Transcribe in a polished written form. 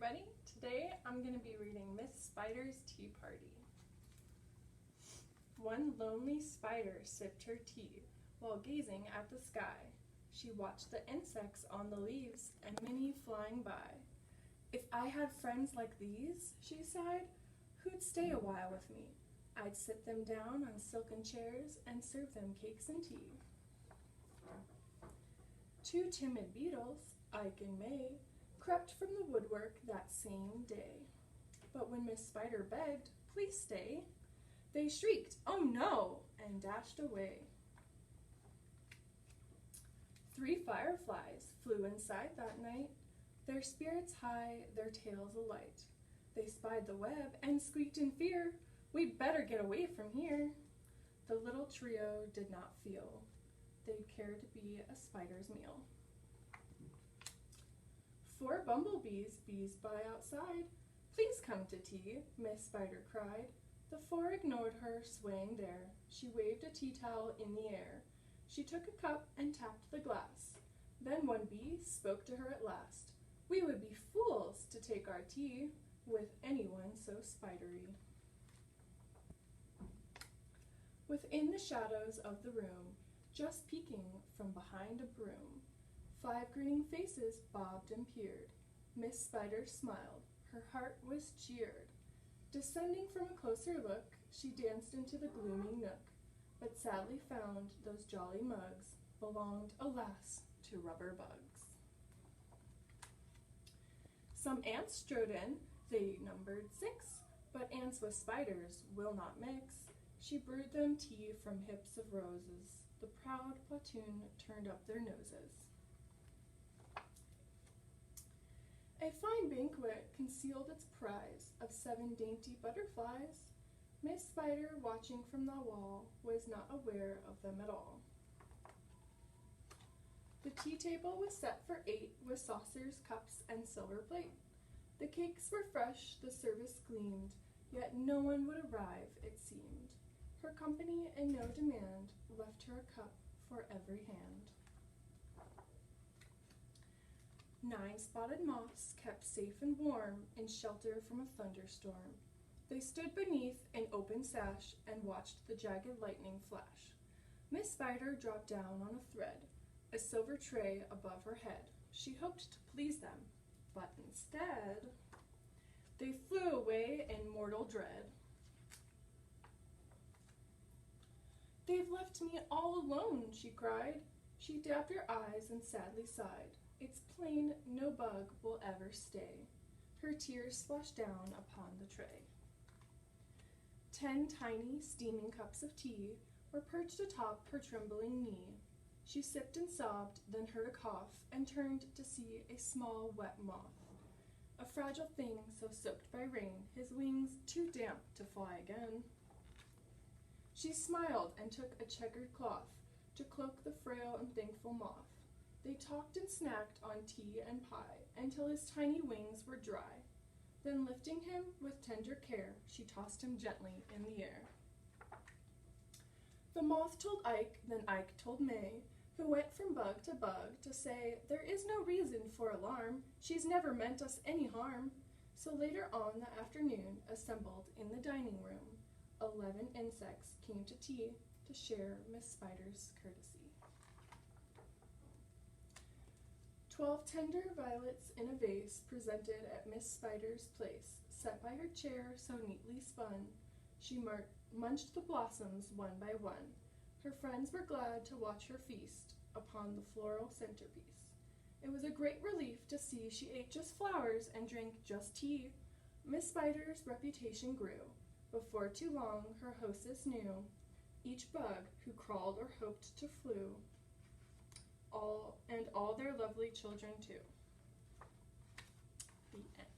everybody. Today I'm going to be reading Miss Spider's Tea Party. One lonely spider sipped her tea while gazing at the sky. She watched the insects on the leaves and many flying by. If I had friends like these, she sighed, who'd stay a while with me? I'd sit them down on silken chairs and serve them cakes and tea. Two timid beetles, Ike and May, crept from the woodwork that same day. But when Miss Spider begged, please stay, they shrieked, oh no, and dashed away. Three fireflies flew inside that night, their spirits high, their tails alight. They spied the web and squeaked in fear, we'd better get away from here. The little trio did not feel they'd care to be a spider's meal. Four bumblebees bees by outside. Please come to tea, Miss Spider cried. The four ignored her, swaying there. She waved a tea towel in the air. She took a cup and tapped the glass. Then one bee spoke to her at last. We would be fools to take our tea with anyone so spidery. Within the shadows of the room, just peeking from behind a broom, 5 grinning faces bobbed and peered. Miss Spider smiled, her heart was cheered. Descending from a closer look, she danced into the gloomy nook, but sadly found those jolly mugs belonged, alas, to rubber bugs. Some ants strode in, they numbered 6, but ants with spiders will not mix. She brewed them tea from hips of roses. The proud platoon turned up their noses. A fine banquet concealed its prize of 7 dainty butterflies. Miss Spider, watching from the wall, was not aware of them at all. The tea table was set for 8 with saucers, cups, and silver plate. The cakes were fresh, the service gleamed, yet no one would arrive, it seemed. Her company and no demand left her a cup for every hand. 9 spotted moths kept safe and warm in shelter from a thunderstorm. They stood beneath an open sash and watched the jagged lightning flash. Miss Spider dropped down on a thread, a silver tray above her head. She hoped to please them, but instead, they flew away in mortal dread. They've left me all alone, she cried. She dabbed her eyes and sadly sighed. It's plain no bug will ever stay. Her tears splashed down upon the tray. 10 tiny, steaming cups of tea were perched atop her trembling knee. She sipped and sobbed, then heard a cough, and turned to see a small, wet moth. A fragile thing so soaked by rain, his wings too damp to fly again. She smiled and took a checkered cloth to cloak the frail and thankful moth. They talked and snacked on tea and pie until his tiny wings were dry. Then lifting him with tender care, she tossed him gently in the air. The moth told Ike, then Ike told May, who went from bug to bug to say, there is no reason for alarm, she's never meant us any harm. So later on that afternoon, assembled in the dining room, 11 insects came to tea to share Miss Spider's courtesy. 12 tender violets in a vase presented at Miss Spider's place, set by her chair so neatly spun. She munched the blossoms one by one. Her friends were glad to watch her feast upon the floral centerpiece. It was a great relief to see she ate just flowers and drank just tea. Miss Spider's reputation grew. Before too long, her hostess knew each bug who crawled or hoped to flew, all their lovely children too. The end.